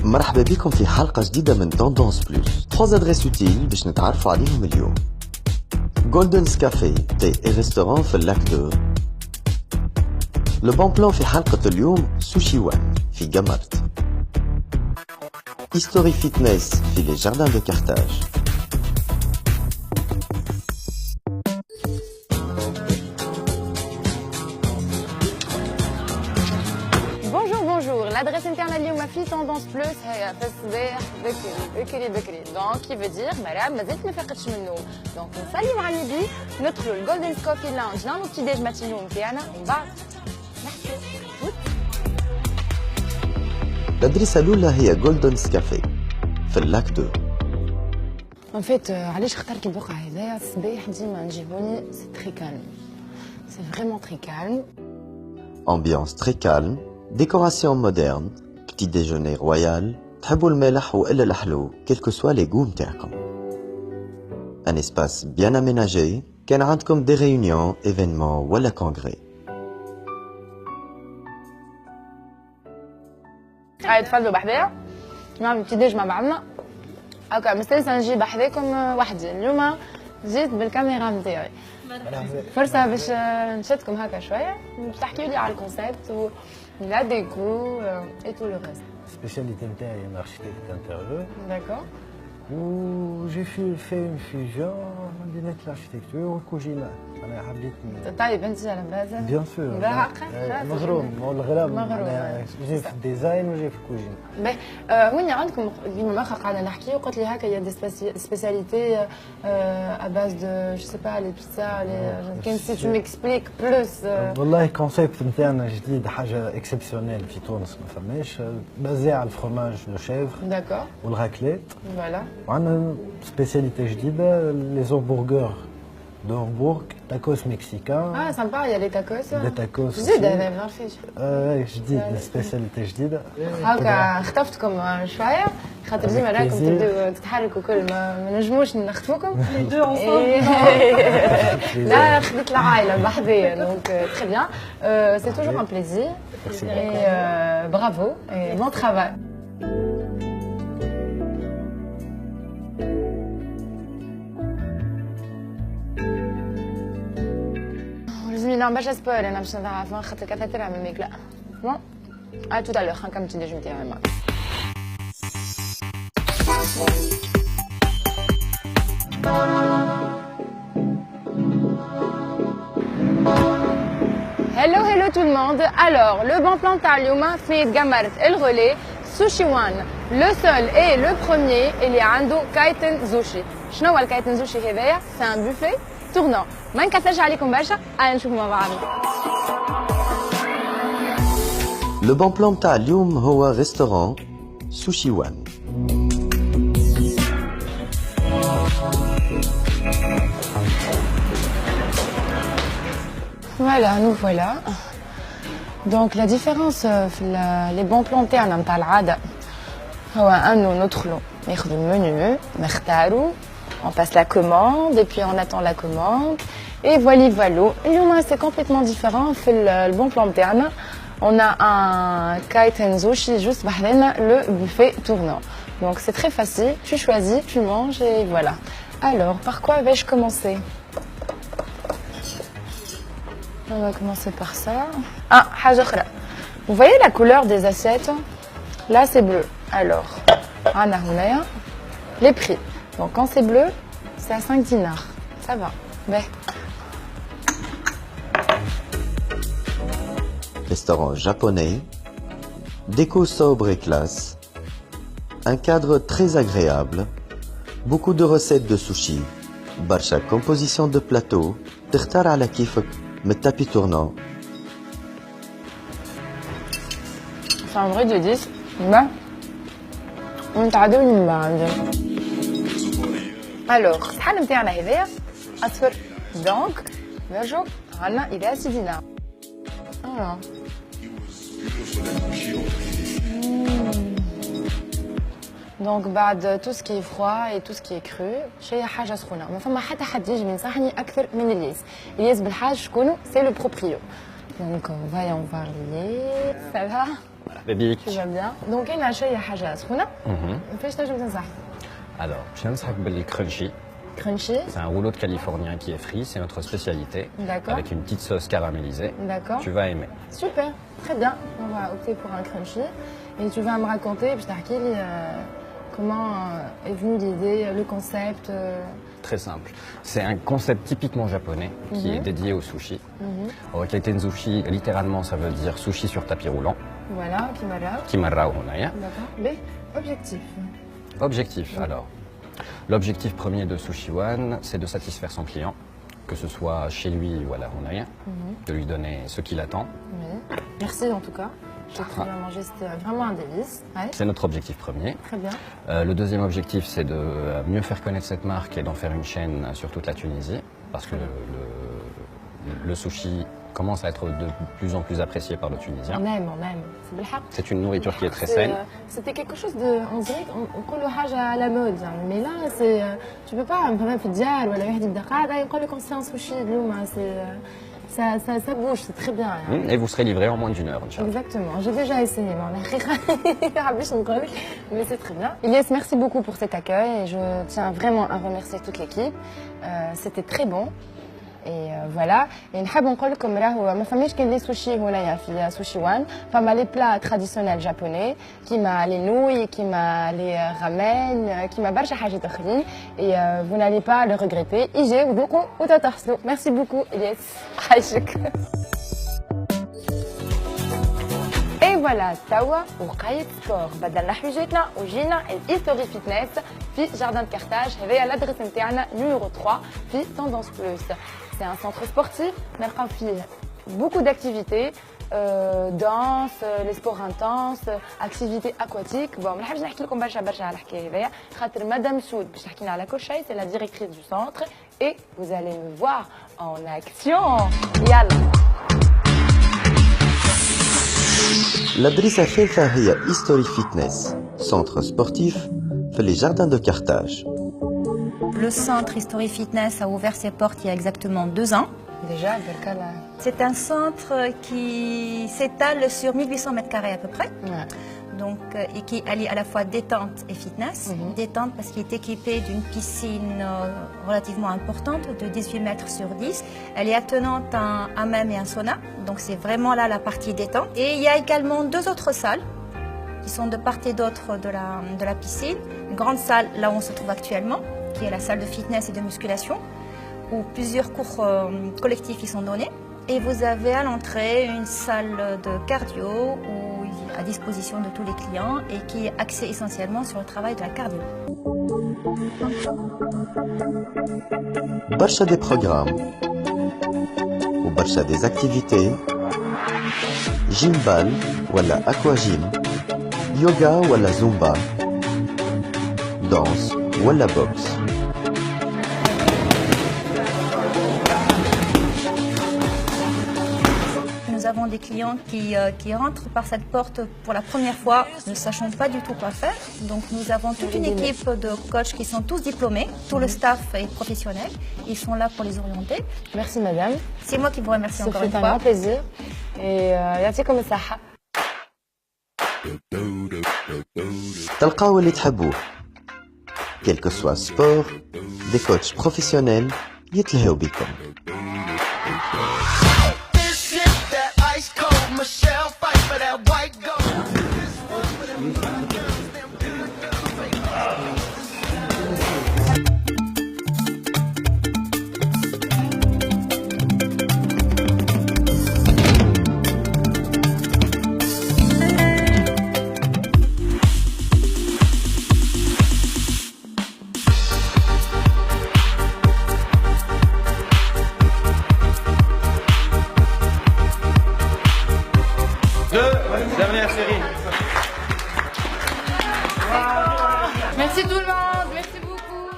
مرحبا بكم في حلقة جديدة من توندونس بلوس. 3 ادريس اوتيل باش نتعرفوا عليهم اليوم. جولدنز كافي تي اي ريستوران في اللاك 2. لو بون بلان في حلقة اليوم سوشي وان في جامارت. هيستوري فيتنس في لي جاردان دو كارتاج. L'adresse interne اليوم في توندونس بلوس هي في الصباح بكري دونك كي فو دير مرام مازالت ما فاقتش من النوم دونك نساليو مع النبي ندخلوا للجولدن كوفي لانج نعملوا بتي ديج ماتينو نتاعنا ومن بعد نحكيو. الأدريسة الأولى هي جولدنز كافي في اللاك 2. ان فيت علاش اخترت البقعه هذايا الصباح ديما نجيبوني سي تري كالم سي فريمون تري كالم ambiance très calme, décoration moderne, petit déjeuner royal, تحبوا المالح وإلا الحلو, quels que soient les goûts نتاعكم. Un espace bien aménagé, كان عندكم des réunions, événements ولا congrès. هاي تفضلوا بحذايا نعمل بتي ديج مع بعضنا هكا مستانسه نجي بحذاكم وحدي. اليوم جيت بالكاميرا نتاعي فرصه باش نشدكم هكا شويه تحكيوا لي على الكونسيبت و لا ديكو اي تو لو ريست. Spécialité نتاعي un architecte d'intérieur. D'accord. Où j'ai fait une fusion بين l'architecture والكوجينة. أنا حبيت طيب أنت على بازا؟ Bien sûr. مغروم والغرام أنا جي في الديزاين وجي في الكوجينة. باهي وين عندكم ديما مخا قاعدة نحكي وقلت لي هكا يا دي سبيسياليتي à base de je sais pas les pizzas les كان سي تو ميكسبليك بلوس. والله الكونسيبت نتاعنا جديد حاجة اكسبسيونيل في تونس ما فماش بازي على الفرماج دو شيفر. داكور. والراكليت. فوالا. وعندنا سبيسياليتي جديدة لي زومبورغور de Hambourg, tacos mexicains. Ah, sympa, il y a les tacos. Des tacos. جديدة أنا ما نعرفش. جديد سبيسياليتي جديدة. هاكا خطفتكم شوية خاطر ديما راكم تبداو تتحركوا كل ما نجموش نخطفوكم. لا خدت العائلة بحذايا donc très bien. C'est toujours un plaisir. Et bravo et bon travail. لا باش سبويل انا باش نعرف خاطر كثر من الماكله بون ا تو دالور نكمل الديج نتاعي معاك. Hello tout le monde. Alors le bon plan تاع اليوم في جامارت الغولي سوشي وان لو سول اي لو بروميير اللي عنده كايتن زوشي. شنو هو الكايتن زوشي هذايا؟ سي ان بوفي تورنون. ما نكثرش عليكم برشا تعالوا نشوفوا مع بعضنا. لو بون بلان تاع اليوم هو ريستوران سوشي وان. Voilà, nous voilà. Donc la différence les bons plans تاعنا نتاع العادة هو انه ندخلوا ناخذوا المنيو نختاروا on passe la commande et puis on attend la commande et voilà. اليوم c'est complètement différent في le bon plan تاعنا on a un kaiten sushi juste بحذانا le buffet tournant. Donc c'est très facile, tu choisis, tu manges et voilà. Alors par quoi vais-je commencer? On va commencer par ça. Ah, حاجة أخرى. Vous voyez la couleur des assiettes? Là c'est bleu. Alors, on a les prix. Donc quand c'est bleu, c'est à 5 dinars. Ça va. Mais... Restaurant japonais, déco sobre et classe, un cadre très agréable, beaucoup de recettes de sushi, برشا composition de plateau, تختار على كيفك من tapis tournant. C'est un vrai de 10. Ben, on t'a donné une bande. Alors, الحل نتاعنا هذايا أصفر. Donc, نرجعوا عندنا إذا 6 دينار. Voilà. دونك بعد تو سكي فخوا اي تو سكي كرو شي حاجه سخونه ما فما حتى حد يجي ينصحني اكثر من الياس. الياس بالحاج شكونو سي لو بروبريو دونك فايون فارلي ça va مرحبا بك. Tu vas bien. Donc كاينه شويه حاجه سخونه. فاش تنجم تنصح؟ Alors, je ننصحك باللي crunchy. Crunchy. C'est un rouleau de californien qui est frit, c'est notre spécialité. D'accord. Avec une petite sauce caramélisée. D'accord. Tu vas aimer. Super, très bien. On va opter pour un crunchy. Et tu vas me raconter, puis comment est venue l'idée, le concept. Très simple. C'est un concept typiquement japonais qui est dédié au sushi. Kaiten sushi, littéralement, ça veut dire sushi sur tapis roulant. Voilà, Kimara. Kimarao honaya. D'accord. Mais objectif. Objectif, alors. L'objectif premier de Sushi One, c'est de satisfaire son client, que ce soit chez lui ou à la honaya, de lui donner ce qu'il attend. Oui. Merci en tout cas. J'ai très bien mangé, c'était vraiment un délice. Ouais. C'est notre objectif premier. Très bien. Le deuxième objectif, c'est de mieux faire connaître cette marque et d'en faire une chaîne sur toute la Tunisie, parce que le sushi commence à être de plus en plus apprécié par le Tunisien. On aime, on aime. C'est بالحق. C'est une nourriture qui est très saine. C'était quelque chose de, on dirait qu'on le حاجة à la mode, mais là c'est, tu peux pas مثلا في الديار ولا واحد يبدا قاعد يقول لك on sait un sushi اليوم, ça bouge, c'est très bien. Et vous serez livré en moins d'1 heure, Inch'Allah. Exactement, j'ai déjà essayé, mais c'est très bien. Ilyes, merci beaucoup pour cet accueil et je tiens vraiment à remercier toute l'équipe. C'était très bon. Et voilà. Et نحب نقول لكم راهو ما فماش كان لي سوشي هنايا في سوشي وان، فما لي بلا تراديسيونيل جابوني كيما لي نوي كيما لي رامين كيما برشا حاجات اخرين. Et vous n'allez pas le regretter. يجي وذوقوا وتتحصلوا. Merci beaucoup Ilyes. عايشك. Et voilà, توا وقاية سبور بدلنا حويجاتنا وجينا الهيستوري فيتنس في جاردن دو كارتاج. هذايا الادريس نتاعنا نيميرو 3 في توندونس بلوس. C'est un centre sportif, نلقاو فيه beaucoup d'activités, danse, les sports intenses, activités aquatiques. Bon, ما نحبش نحكي لكم برشا على الحكايه هذايا خاطر مدام سود باش تحكينا على كل شيء. C'est la directrice du centre et vous allez me voir en action. يلا. الأدريسة الثالثة هي History Fitness, centre sportif في les jardins de Carthage. Le centre History Fitness a ouvert ses portes il y a exactement 2 ans. Déjà, c'est un centre qui s'étale sur 1800 mètres carrés à peu près. Ouais. Donc, et qui allie à la fois détente et fitness. Détente parce qu'il est équipé d'une piscine relativement importante de 18 mètres sur 10. Elle est attenante à un hammam et un sauna. Donc c'est vraiment là la partie détente. Et il y a également 2 autres salles qui sont de part et d'autre de la piscine. Une grande salle là où on se trouve actuellement, qui est la salle de fitness et de musculation, où plusieurs cours collectifs y sont donnés. Et vous avez à l'entrée une salle de cardio à disposition de tous les clients et qui est axée essentiellement sur le travail de la cardio. برشا des programmes وبرشا des activités, gymbal ولا aquagym, yoga ولا zumba, danse ولا boxe. Nous avons des clients qui rentrent par cette porte pour la première fois, ne sachant pas du tout quoi faire. Donc nous avons toute une équipe de coachs qui sont tous diplômés, tout le staff est professionnel. Ils sont là pour les orienter. Merci madame. C'est moi qui vous remercie encore une fois. C'est un grand plaisir. Et يعطيكم الصحة. تلقاو اللي تحبوه. Quel que soit sport, des coachs professionnels يتلهوا بكم.